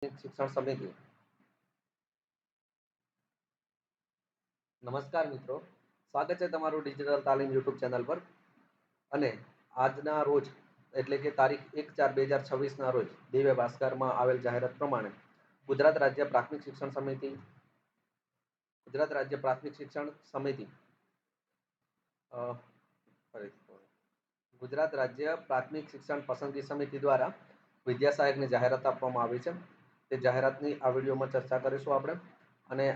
શિક્ષણ સમિતિ. નમસ્કાર મિત્રો, સ્વાગત છે તમારું ડિજિટલ તાલીમ યુટ્યુબ ચેનલ પર. અને આજના રોજ એટલે કે તારીખ 1/4/2026 રોજ દિવ્ય ભાસ્કરમાં આવેલ જાહેરાત પ્રમાણે ગુજરાત રાજ્ય પ્રાથમિક શિક્ષણ સમિતિ ગુજરાત રાજ્ય પ્રાથમિક શિક્ષણ પસંદગી સમિતિ દ્વારા વિદ્યા સહાયકની જાહેરાત આપવામાં આવી છે. તે જાહેરાતની આ વિડીયોમાં ચર્ચા કરીશું આપણે. અને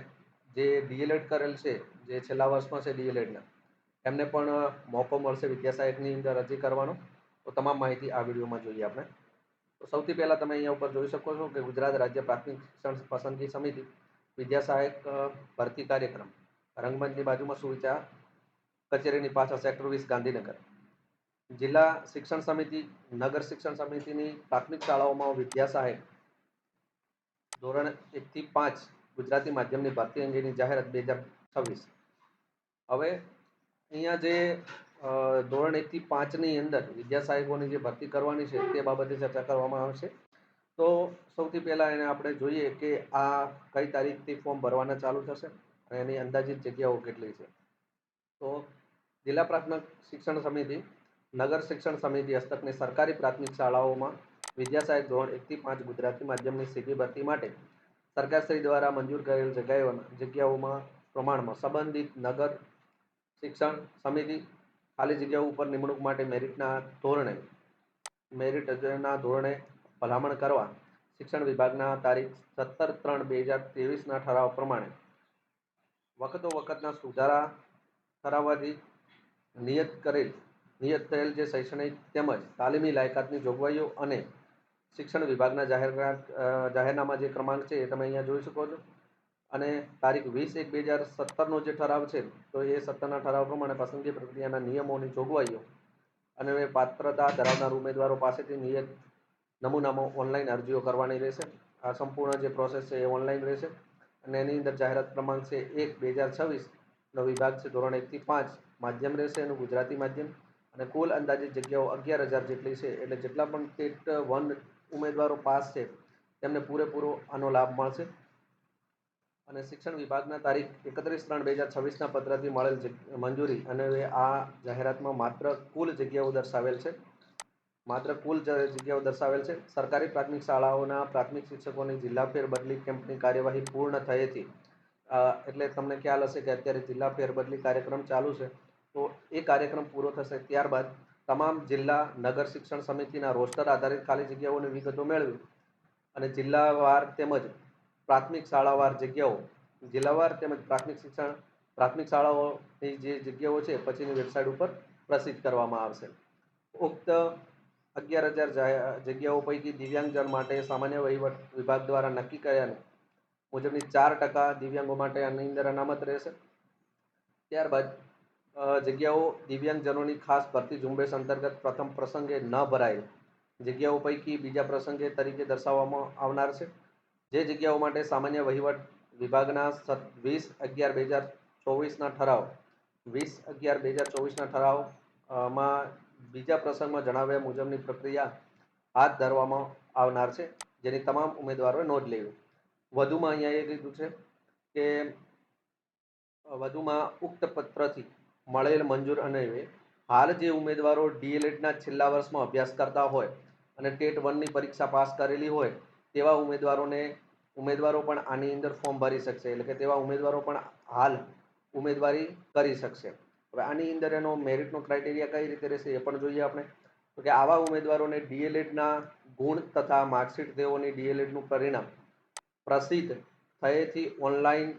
જે ડીએલએડ કરેલ છે, જે છેલ્લા વર્ષમાં છે ડીએલએડના, એમને પણ મોકો મળશે વિદ્યા સહાયકની અંદર અરજી કરવાનો. તો તમામ માહિતી આ વિડીયોમાં જોઈએ આપણે. તો સૌથી પહેલાં તમે અહીંયા ઉપર જોઈ શકો છો કે ગુજરાત રાજ્ય પ્રાથમિક શિક્ષણ પસંદગી સમિતિ વિદ્યા સહાયક ભરતી કાર્યક્રમ, રંગમંચની બાજુમાં સુવિચા કચેરીની પાછળ, સેક્ટર 20, ગાંધીનગર. જિલ્લા શિક્ષણ સમિતિ, નગર શિક્ષણ સમિતિની પ્રાથમિક શાળાઓમાં વિદ્યા સહાયક ધોરણ 1 થી 5 ગુજરાતી માધ્યમની ભરતી અંગેની જાહેરાત 2026. હવે અહીંયા જે ધોરણ 1 થી 5ની અંદર વિદ્યા સહાયકોની જે ભરતી કરવાની છે તે બાબતે ચર્ચા કરવામાં આવશે. તો સૌથી પહેલાં એને આપણે જોઈએ કે આ કઈ તારીખથી ફોર્મ ભરવાના ચાલુ થશે અને એની અંદાજિત જગ્યાઓ કેટલી છે. તો જિલ્લા પ્રાથમિક શિક્ષણ સમિતિ, નગર શિક્ષણ સમિતિ હસ્તકની સરકારી પ્રાથમિક શાળાઓમાં વિદ્યા સહાયક ધોરણ 1 થી 5 ગુજરાતી માધ્યમની સીધી ભરતી માટે સરકારશ્રી દ્વારા મંજૂર કરેલ જગ્યાઓમાં પ્રમાણમાં સંબંધિત નગર શિક્ષણ સમિતિ ખાલી જગ્યાઓ ઉપર નિમણૂક માટે મેરિટના ધોરણે ભલામણ કરવા શિક્ષણ વિભાગના તારીખ 17/3/2023ના ઠરાવ પ્રમાણે વખતના સુધારા કરાવવાથી નિયત થયેલ જે શૈક્ષણિક તેમજ તાલીમી લાયકાતની જોગવાઈઓ અને શિક્ષણ વિભાગના જાહેરનામા જે ક્રમાંક છે એ તમે અહીંયા જોઈ શકો છો. અને તારીખ 20/1/2017નો જે ઠરાવ છે, તો એ 17ના ઠરાવ પ્રમાણે પસંદગી પ્રક્રિયાના નિયમોની જોગવાઈઓ અને પાત્રતા ધરાવનાર ઉમેદવારો પાસેથી નિયત નમૂનામાં ઓનલાઈન અરજીઓ કરવાની રહેશે. આ સંપૂર્ણ જે પ્રોસેસ છે એ ઓનલાઈન રહેશે. અને એની અંદર જાહેરાત ક્રમાંક છે 1/2026નો વિભાગ છે ધોરણ 1 થી 5 માધ્યમ રહેશે, એનું ગુજરાતી માધ્યમ. અને કુલ અંદાજિત જગ્યાઓ 11,000 જેટલી છે. એટલે જેટલા પણ ટેટ 1 ઉમેદવારો પાસ છે તેમને પૂરેપૂરો આનો લાભ મળશે. અને શિક્ષણ વિભાગના તારીખ 31/3/2026ના પત્રથી મળેલ મંજૂરી અને આ જાહેરાતમાં માત્ર કુલ જગ્યાઓ દર્શાવેલ છે. સરકારી પ્રાથમિક શાળાઓના પ્રાથમિક શિક્ષકોની જિલ્લા ફેરબદલી કેમ્પની કાર્યવાહી પૂર્ણ થયેથી, એટલે તમને ખ્યાલ હશે કે અત્યારે જિલ્લા ફેરબદલી કાર્યક્રમ ચાલુ છે. તો એ કાર્યક્રમ પૂરો થશે ત્યારબાદ તમામ જિલ્લા નગર શિક્ષણ સમિતિના રોસ્ટર આધારિત ખાલી જગ્યાઓની વિગતો મેળવી અને જિલ્લાવાર તેમજ પ્રાથમિક શાળાવાર જગ્યાઓ, જિલ્લાવાર તેમજ પ્રાથમિક શાળાઓની જે જગ્યાઓ છે પછીની વેબસાઇટ ઉપર પ્રસિદ્ધ કરવામાં આવશે. ઉક્ત 11,000 જગ્યાઓ પૈકી દિવ્યાંગજન માટે સામાન્ય વહીવટ વિભાગ દ્વારા નક્કી કર્યા મુજબની 4% દિવ્યાંગો માટે આની અંદર અનામત રહેશે. ત્યારબાદ જગ્યાઓ દિવ્યાંગજનોની ખાસ ભરતી ઝુંબેશ અંતર્ગત પ્રથમ પ્રસંગે ન ભરાયેલ જગ્યાઓ પૈકી બીજા પ્રસંગે તરીકે દર્શાવવામાં આવનાર છે. જે જગ્યાઓ માટે સામાન્ય વહીવટ વિભાગના 20/11/2024ના ઠરાવમાં બીજા પ્રસંગમાં જણાવ્યા મુજબની પ્રક્રિયા હાથ ધરવામાં આવનાર છે, જેની તમામ ઉમેદવારોએ નોંધ લેવી. વધુમાં અહીંયા એ કીધું છે કે ઉક્ત પત્રથી મળેલ મંજૂર અન્વયે હાલ જે ઉમેદવારો ડીએલએડના છેલ્લા વર્ષમાં અભ્યાસ કરતા હોય અને ટેટ 1ની પરીક્ષા પાસ કરેલી હોય તેવા ઉમેદવારો પણ આની અંદર ફોર્મ ભરી શકશે. એટલે કે તેવા ઉમેદવારો પણ હાલ ઉમેદવારી કરી શકશે. હવે આની અંદર એનો મેરિટનો ક્રાઇટેરિયા કઈ રીતે રહેશે એ પણ જોઈએ આપણે. તો કે આવા ઉમેદવારોને ડીએલએડના ગુણ તથા માર્કશીટ તેઓની ડીએલએડનું પરિણામ પ્રસિદ્ધ થયેથી ઓનલાઈન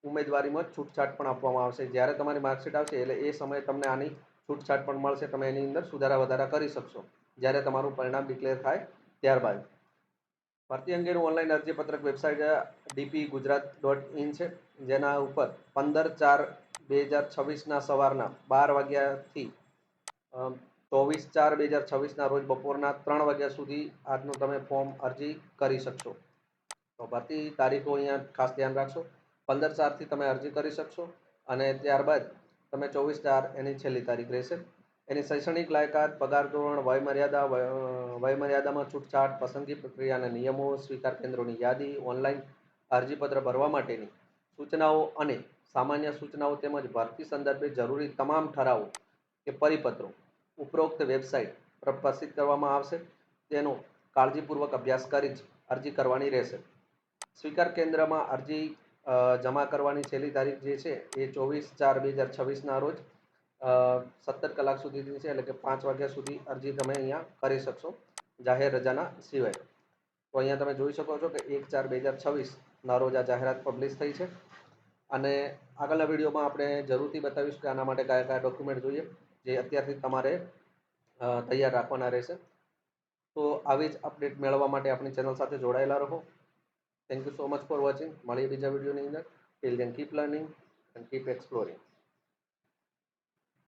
ઉમેદવારીમાં છૂટછાટ પણ આપવામાં આવશે. જ્યારે તમારી માર્કશીટ આવશે એટલે એ સમયે તમને આની છૂટછાટ પણ મળશે. તમે એની અંદર સુધારા વધારા કરી શકશો જ્યારે તમારું પરિણામ ડિક્લેર થાય ત્યારબાદ. ભરતી અંગેનું ઓનલાઈન અરજીપત્રક વેબસાઇટ dpgujarat.in છે, જેના ઉપર 15/4/2026ના સવારના 12 વાગ્યાથી 24/4/2026ના રોજ બપોરના 3 વાગ્યા સુધી આજનું તમે ફોર્મ અરજી કરી શકશો. તો ભરતી તારીખો અહીંયા ખાસ ધ્યાન રાખશો. 15/4થી તમે અરજી કરી શકશો અને ત્યારબાદ તમે 24/4 એની છેલ્લી તારીખ રહેશે. એની શૈક્ષણિક લાયકાત, પગાર ધોરણ, વયમર્યાદામાં છૂટછાટ, પસંદગી પ્રક્રિયા અને નિયમો, સ્વીકાર કેન્દ્રોની યાદી, ઓનલાઈન અરજીપત્ર ભરવા માટેની સૂચનાઓ અને સામાન્ય સૂચનાઓ તેમજ ભરતી સંદર્ભે જરૂરી તમામ ઠરાવો કે પરિપત્રો ઉપરોક્ત વેબસાઇટ પર પ્રસિદ્ધ કરવામાં આવશે. તેનો કાળજીપૂર્વક અભ્યાસ કરી જ અરજી કરવાની રહેશે. સ્વીકાર કેન્દ્રમાં અરજી જમા કરવાની છેલ્લી તારીખ જે છે એ 24/4/2026ના રોજ 17 કલાક સુધીની છે, એટલે કે 5 વાગ્યા સુધી અરજી તમે અહીંયા કરી શકશો જાહેર રજાના સિવાય. તો અહીંયા તમે જોઈ શકો છો કે 1/4/2026ના રોજ આ જાહેરાત પબ્લિશ થઈ છે. અને આગળના વિડીયોમાં આપણે જરૂરથી બતાવીશું કે આના માટે કયા કયા ડોક્યુમેન્ટ જોઈએ, જે અત્યારથી તમારે તૈયાર રાખવાના રહેશે. તો આવી જ અપડેટ મેળવવા માટે આપણી ચેનલ સાથે જોડાયેલા રહો. Thank you so much for watching. મળીએ બીજા વિડીયોની અંદર. Till then keep learning and keep exploring.